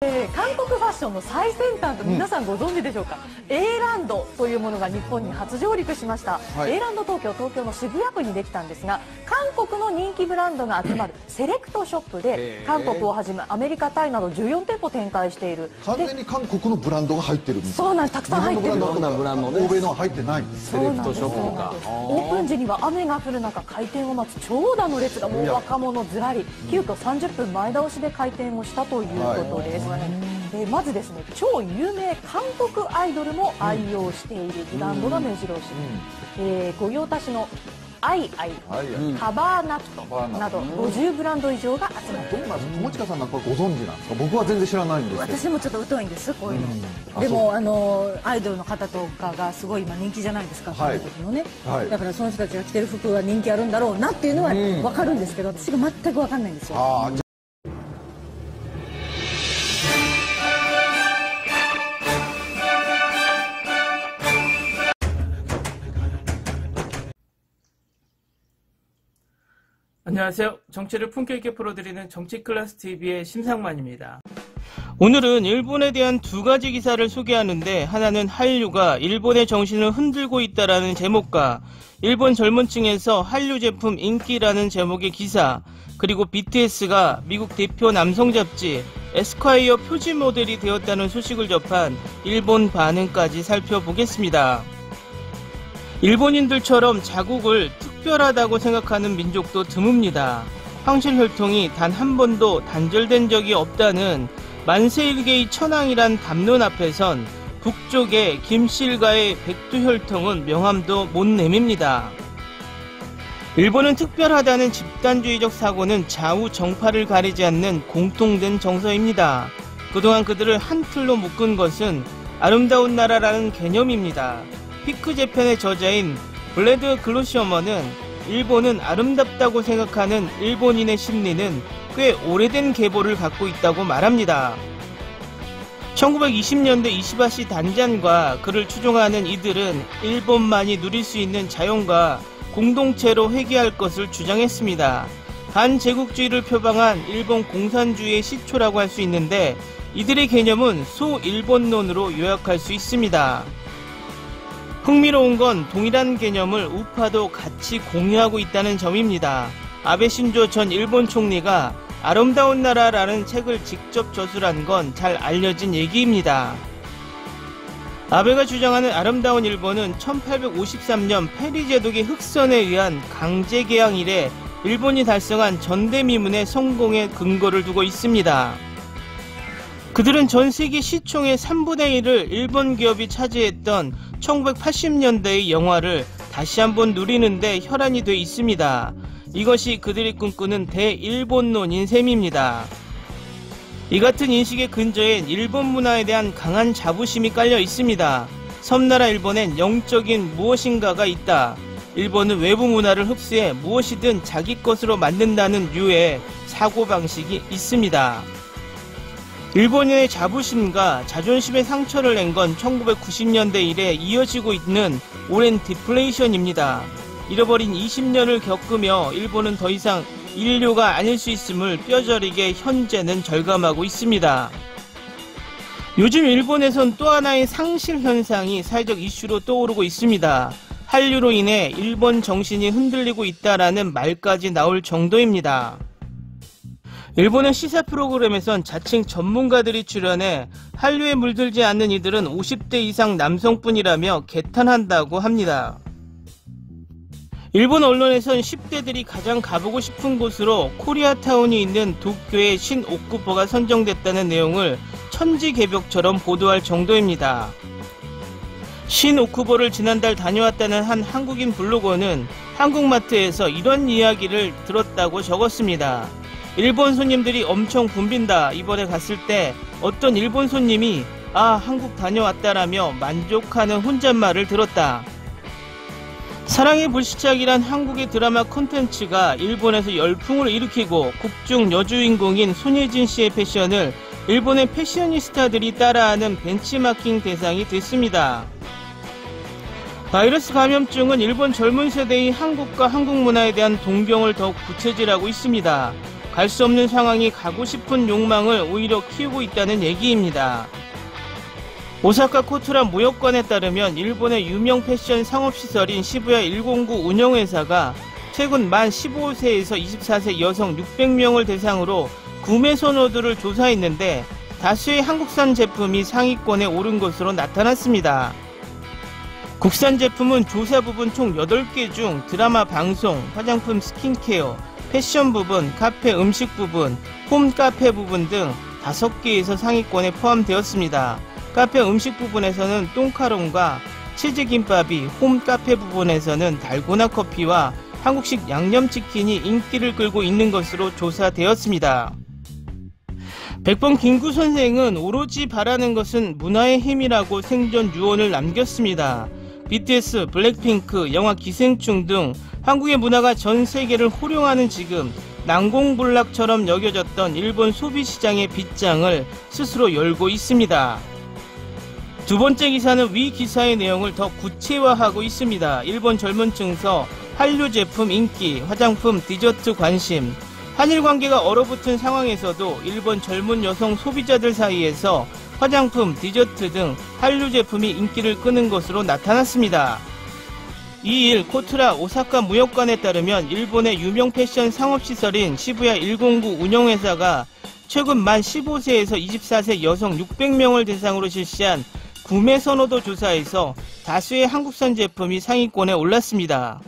韓国ファッションの最先端と皆さんご存知でしょうか、A ランドというものが日本に初上陸しました、A ランド東京の渋谷区にできたんですが、韓国の人気ブランドが集まるセレクトショップで、韓国をはじめアメリカ、タイなど14店舗展開している。完全に韓国のブランドが入ってるんです。そうなんです、たくさん入ってる。日本のブランドとか欧米のは入ってない。セレクトショップか。オープン時には雨が降る中、開店を待つ長蛇の列がもう若者ずらり、急遽30分前倒しで開店をしたということです。まずですね、超有名韓国アイドルも愛用しているブランドが目白押し、御用達のアイアイ、カバーナットなど50ブランド以上が集まっています。友近さんなんかご存知なんですか？僕は全然知らないんですけど。私もちょっと疎いんです、こういうの。でもアイドルの方とかがすごい今人気じゃないですか、韓国のね。だからその人たちが着てる服は人気あるんだろうなっていうのは分かるんですけど、私が全く分かんないんですよ。안녕하세요. 정치를 품격 있게 풀어드리는 정치클래스TV의 심상만입니다. 오늘은 일본에 대한 두 가지 기사를 소개하는데, 하나는 한류가 일본의 정신을 흔들고 있다라는 제목과 일본 젊은 층에서 한류 제품 인기라는 제목의 기사, 그리고 BTS가 미국 대표 남성 잡지 에스콰이어 표지 모델이 되었다는 소식을 접한 일본 반응까지 살펴보겠습니다. 일본인들처럼 자국을 특별하다고 생각하는 민족도 드뭅니다. 황실혈통이 단 한 번도 단절된 적이 없다는 만세일계의 천황이란 담론 앞에선 북쪽의 김씨 일가의 백두혈통은 명함도 못 내밉니다. 일본은 특별하다는 집단주의적 사고는 좌우 정파를 가리지 않는 공통된 정서입니다. 그동안 그들을 한 틀로 묶은 것은 아름다운 나라라는 개념입니다. 피크재팬의 저자인 블레드 글로시어머는 일본은 아름답다고 생각하는 일본인의 심리는 꽤 오래된 계보를 갖고 있다고 말합니다. 1920년대 이시바시 단잔과 그를 추종하는 이들은 일본만이 누릴 수 있는 자연과 공동체로 회귀할 것을 주장했습니다. 반제국주의를 표방한 일본 공산주의의 시초라고 할 수 있는데, 이들의 개념은 소일본론으로 요약할 수 있습니다. 흥미로운 건 동일한 개념을 우파도 같이 공유하고 있다는 점입니다. 아베 신조 전 일본 총리가 아름다운 나라라는 책을 직접 저술한 건 잘 알려진 얘기입니다. 아베가 주장하는 아름다운 일본은 1853년 페리 제독의 흑선에 의한 강제 개항 이래 일본이 달성한 전대미문의 성공에 근거를 두고 있습니다. 그들은 전 세계 시총의 3분의 1을 일본 기업이 차지했던 1980년대의 영화를 다시 한번 누리는데 혈안이 돼 있습니다. 이것이 그들이 꿈꾸는 대일본론인 셈입니다. 이 같은 인식의 근저엔 일본 문화에 대한 강한 자부심이 깔려 있습니다. 섬나라 일본엔 영적인 무엇인가가 있다. 일본은 외부 문화를 흡수해 무엇이든 자기 것으로 만든다는 류의 사고방식이 있습니다. 일본인의 자부심과 자존심에 상처를 낸 건 1990년대 이래 이어지고 있는 오랜 디플레이션입니다. 잃어버린 20년을 겪으며 일본은 더 이상 인류가 아닐 수 있음을 뼈저리게 현재는 절감하고 있습니다. 요즘 일본에선 또 하나의 상실 현상이 사회적 이슈로 떠오르고 있습니다. 한류로 인해 일본 정신이 흔들리고 있다라는 말까지 나올 정도입니다. 일본의 시사 프로그램에선 자칭 전문가들이 출연해 한류에 물들지 않는 이들은 50대 이상 남성뿐이라며 개탄한다고 합니다. 일본 언론에선 10대들이 가장 가보고 싶은 곳으로 코리아타운이 있는 도쿄의 신오쿠포가 선정됐다는 내용을 천지개벽처럼 보도할 정도입니다. 신오쿠보를 지난달 다녀왔다는 한 한국인 블로거는 한국마트에서 이런 이야기를 들었다고 적었습니다. 일본 손님들이 엄청 붐빈다. 이번에 갔을 때 어떤 일본 손님이 아, 한국 다녀왔다라며 만족하는 혼잣말을 들었다. 사랑의 불시착이란 한국의 드라마 콘텐츠가 일본에서 열풍을 일으키고 국중 여주인공인 손예진 씨의 패션을 일본의 패셔니스타들이 따라하는 벤치마킹 대상이 됐습니다. 바이러스 감염증은 일본 젊은 세대의 한국과 한국 문화에 대한 동경을 더욱 부채질하고 있습니다. 갈 수 없는 상황이 가고 싶은 욕망을 오히려 키우고 있다는 얘기입니다. 오사카 코투라 무역관에 따르면 일본의 유명 패션 상업시설인 시부야 109 운영회사가 최근 만 15세에서 24세 여성 600명을 대상으로 구매 선호도를 조사했는데 다수의 한국산 제품이 상위권에 오른 것으로 나타났습니다. 국산 제품은 조사 부분 총 8개 중 드라마 방송, 화장품 스킨케어, 패션 부분, 카페 음식 부분, 홈 카페 부분 등 5개에서 상위권에 포함되었습니다. 카페 음식 부분에서는 똥카롱과 치즈김밥이, 홈 카페 부분에서는 달고나 커피와 한국식 양념치킨이 인기를 끌고 있는 것으로 조사되었습니다. 백범 김구 선생은 오로지 바라는 것은 문화의 힘이라고 생전 유언을 남겼습니다. BTS, 블랙핑크, 영화 기생충 등 한국의 문화가 전 세계를 호령하는 지금 난공불락처럼 여겨졌던 일본 소비시장의 빗장을 스스로 열고 있습니다. 두 번째 기사는 위 기사의 내용을 더 구체화하고 있습니다. 일본 젊은층서 한류 제품 인기, 화장품, 디저트 관심. 한일 관계가 얼어붙은 상황에서도 일본 젊은 여성 소비자들 사이에서 화장품, 디저트 등 한류 제품이 인기를 끄는 것으로 나타났습니다. 2일 코투라 오사카 무역관에 따르면 일본의 유명 패션 상업시설인 시부야 109 운영회사가 최근 만 15세에서 24세 여성 600명을 대상으로 실시한 구매 선호도 조사에서 다수의 한국산 제품이 상위권에 올랐습니다.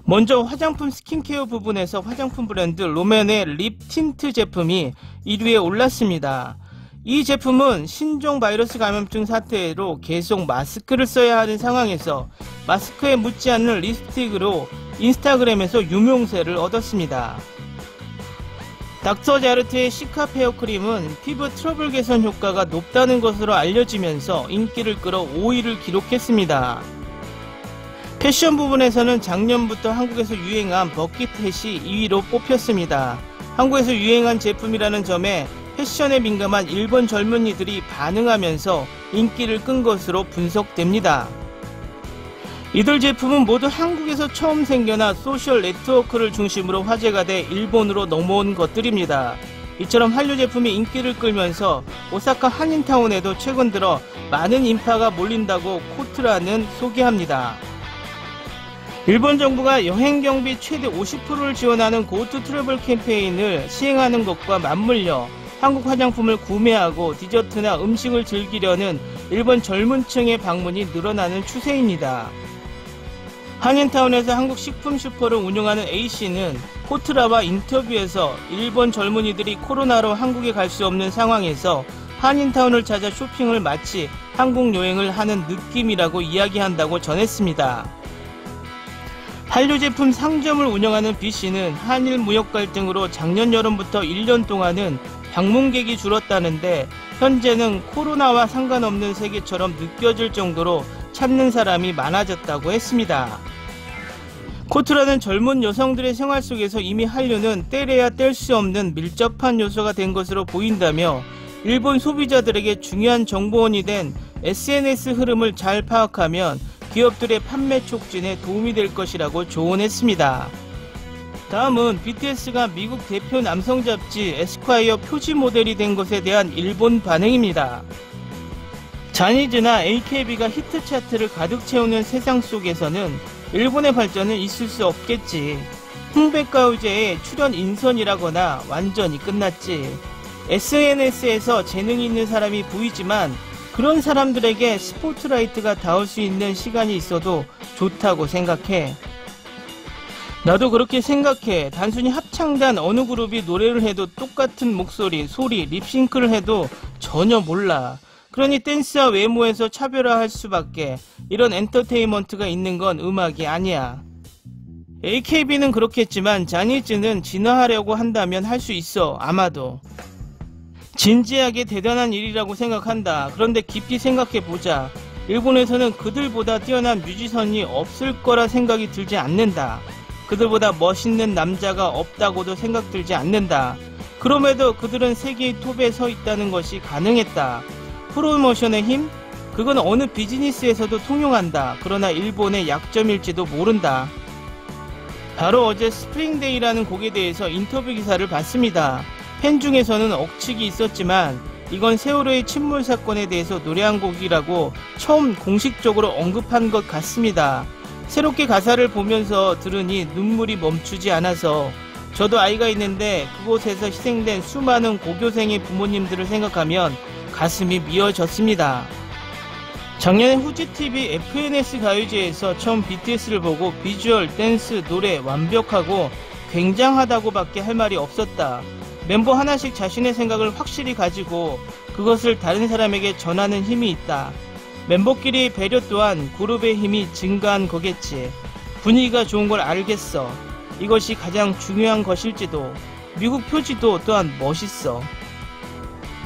먼저 화장품 스킨케어 부분에서 화장품 브랜드 롬앤의 립 틴트 제품이 1위에 올랐습니다. 이 제품은 신종 바이러스 감염증 사태로 계속 마스크를 써야 하는 상황에서 마스크에 묻지 않는 립스틱으로 인스타그램에서 유명세를 얻었습니다. 닥터 자르트의 시카 페어크림은 피부 트러블 개선 효과가 높다는 것으로 알려지면서 인기를 끌어 5위를 기록했습니다. 패션 부분에서는 작년부터 한국에서 유행한 버킷햇이 2위로 뽑혔습니다. 한국에서 유행한 제품이라는 점에 패션에 민감한 일본 젊은이들이 반응하면서 인기를 끈 것으로 분석됩니다. 이들 제품은 모두 한국에서 처음 생겨나 소셜 네트워크를 중심으로 화제가 돼 일본으로 넘어온 것들입니다. 이처럼 한류 제품이 인기를 끌면서 오사카 한인타운에도 최근 들어 많은 인파가 몰린다고 코트라는 소개합니다. 일본 정부가 여행경비 최대 50%를 지원하는 고투 트래블 캠페인을 시행하는 것과 맞물려 한국 화장품을 구매하고 디저트나 음식을 즐기려는 일본 젊은 층의 방문이 늘어나는 추세입니다. 한인타운에서 한국 식품 슈퍼를 운영하는 A씨는 코트라와 인터뷰에서 일본 젊은이들이 코로나로 한국에 갈 수 없는 상황에서 한인타운을 찾아 쇼핑을 마치 한국 여행을 하는 느낌이라고 이야기한다고 전했습니다. 한류 제품 상점을 운영하는 B씨는 한일 무역 갈등으로 작년 여름부터 1년 동안은 방문객이 줄었다는데 현재는 코로나와 상관없는 세계처럼 느껴질 정도로 찾는 사람이 많아졌다고 했습니다. 코트라는 젊은 여성들의 생활 속에서 이미 한류는 떼래야 뗄 수 없는 밀접한 요소가 된 것으로 보인다며 일본 소비자들에게 중요한 정보원이 된 SNS 흐름을 잘 파악하면 기업들의 판매 촉진에 도움이 될 것이라고 조언했습니다. 다음은 BTS가 미국 대표 남성 잡지 에스콰이어 표지 모델이 된 것에 대한 일본 반응입니다. 자니즈나 AKB가 히트 차트를 가득 채우는 세상 속에서는 일본의 발전은 있을 수 없겠지. 홍백가우제의 출연 인선이라거나 완전히 끝났지. SNS에서 재능이 있는 사람이 보이지만 그런 사람들에게 스포트라이트가 닿을 수 있는 시간이 있어도 좋다고 생각해. 나도 그렇게 생각해. 단순히 합창단 어느 그룹이 노래를 해도 똑같은 목소리, 소리, 립싱크를 해도 전혀 몰라. 그러니 댄스와 외모에서 차별화할 수밖에. 이런 엔터테인먼트가 있는 건 음악이 아니야. AKB는 그렇겠지만 자니즈는 진화하려고 한다면 할 수 있어. 아마도. 진지하게 대단한 일이라고 생각한다. 그런데 깊이 생각해보자. 일본에서는 그들보다 뛰어난 뮤지션이 없을 거라 생각이 들지 않는다. 그들보다 멋있는 남자가 없다고도 생각 들지 않는다. 그럼에도 그들은 세계의 톱에 서 있다는 것이 가능했다. 프로모션의 힘? 그건 어느 비즈니스에서도 통용한다. 그러나 일본의 약점일지도 모른다. 바로 어제 스프링데이라는 곡에 대해서 인터뷰 기사를 봤습니다. 팬 중에서는 억측이 있었지만 이건 세월호의 침몰 사건에 대해서 노래한 곡이라고 처음 공식적으로 언급한 것 같습니다. 새롭게 가사를 보면서 들으니 눈물이 멈추지 않아서 저도 아이가 있는데 그곳에서 희생된 수많은 고교생의 부모님들을 생각하면 가슴이 미어졌습니다. 작년에 후지TV FNS 가요제에서 처음 BTS를 보고 비주얼, 댄스, 노래 완벽하고 굉장하다고 밖에 할 말이 없었다. 멤버 하나씩 자신의 생각을 확실히 가지고 그것을 다른 사람에게 전하는 힘이 있다. 멤버끼리 배려 또한 그룹의 힘이 증가한 거겠지. 분위기가 좋은 걸 알겠어. 이것이 가장 중요한 것일지도. 미국 표지도 또한 멋있어.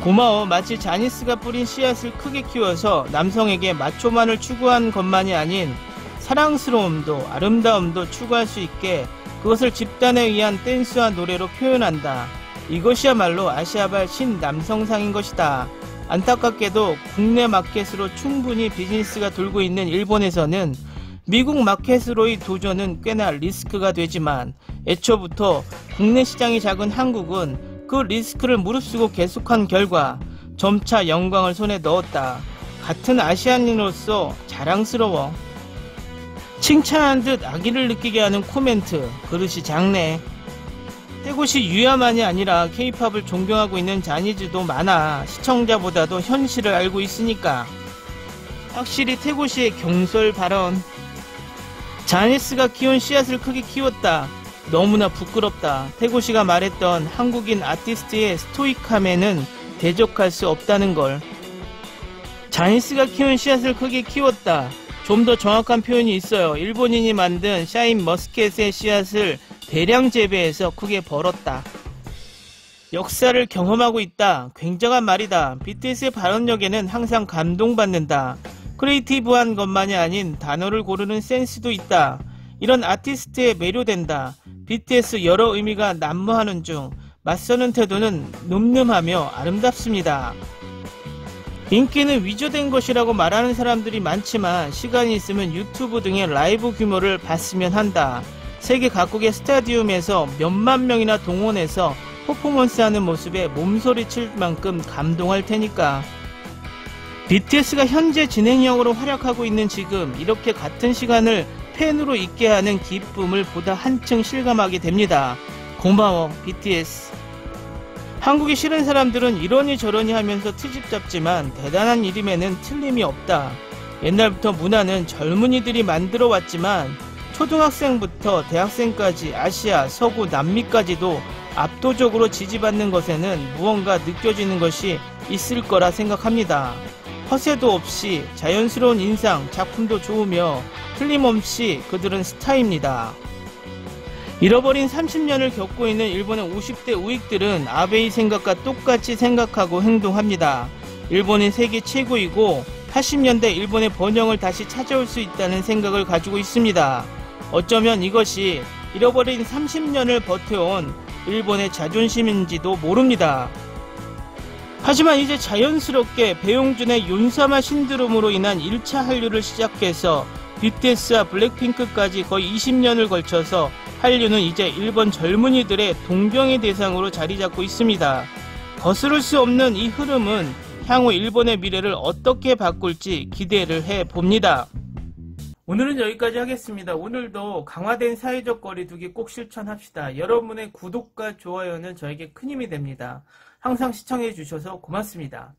고마워. 마치 자니스가 뿌린 씨앗을 크게 키워서 남성에게 마초만을 추구한 것만이 아닌 사랑스러움도 아름다움도 추구할 수 있게 그것을 집단에 의한 댄스와 노래로 표현한다. 이것이야말로 아시아발 신남성상인 것이다. 안타깝게도 국내 마켓으로 충분히 비즈니스가 돌고 있는 일본에서는 미국 마켓으로의 도전은 꽤나 리스크가 되지만 애초부터 국내 시장이 작은 한국은 그 리스크를 무릅쓰고 계속한 결과 점차 영광을 손에 넣었다. 같은 아시아인으로서 자랑스러워. 칭찬한 듯 악의를 느끼게 하는 코멘트. 그릇이 작네. 태고시 유야만이 아니라 K-팝을 존경하고 있는 자니즈도 많아. 시청자보다도 현실을 알고 있으니까. 확실히 태고시의 경솔 발언. 자니스가 키운 씨앗을 크게 키웠다. 너무나 부끄럽다. 태고시가 말했던 한국인 아티스트의 스토이함에는 대적할 수 없다는 걸. 자니스가 키운 씨앗을 크게 키웠다. 좀 더 정확한 표현이 있어요. 일본인이 만든 샤인 머스켓의 씨앗을 대량 재배해서 크게 벌었다. 역사를 경험하고 있다. 굉장한 말이다. BTS의 발언력에는 항상 감동받는다. 크리에이티브한 것만이 아닌 단어를 고르는 센스도 있다. 이런 아티스트에 매료된다. BTS 여러 의미가 난무하는 중 맞서는 태도는 늠름하며 아름답습니다. 인기는 위조된 것이라고 말하는 사람들이 많지만 시간이 있으면 유튜브 등의 라이브 규모를 봤으면 한다. 세계 각국의 스타디움에서 몇만 명이나 동원해서 퍼포먼스하는 모습에 몸소리칠 만큼 감동할 테니까. BTS가 현재 진행형으로 활약하고 있는 지금 이렇게 같은 시간을 팬으로 있게 하는 기쁨을 보다 한층 실감하게 됩니다. 고마워 BTS. 한국이 싫은 사람들은 이러니 저러니 하면서 트집 잡지만 대단한 이름에는 틀림이 없다. 옛날부터 문화는 젊은이들이 만들어 왔지만 초등학생부터 대학생까지 아시아, 서구, 남미까지도 압도적으로 지지받는 것에는 무언가 느껴지는 것이 있을 거라 생각합니다. 허세도 없이 자연스러운 인상, 작품도 좋으며 틀림없이 그들은 스타입니다. 잃어버린 30년을 겪고 있는 일본의 50대 우익들은 아베의 생각과 똑같이 생각하고 행동합니다. 일본은 세계 최고이고 80년대 일본의 번영을 다시 찾아올 수 있다는 생각을 가지고 있습니다. 어쩌면 이것이 잃어버린 30년을 버텨온 일본의 자존심인지도 모릅니다. 하지만 이제 자연스럽게 배용준의 윤사마 신드롬으로 인한 1차 한류를 시작해서 BTS와 블랙핑크까지 거의 20년을 걸쳐서 한류는 이제 일본 젊은이들의 동경의 대상으로 자리 잡고 있습니다. 거스를 수 없는 이 흐름은 향후 일본의 미래를 어떻게 바꿀지 기대를 해봅니다. 오늘은 여기까지 하겠습니다. 오늘도 강화된 사회적 거리두기 꼭 실천합시다. 여러분의 구독과 좋아요는 저에게 큰 힘이 됩니다. 항상 시청해 주셔서 고맙습니다.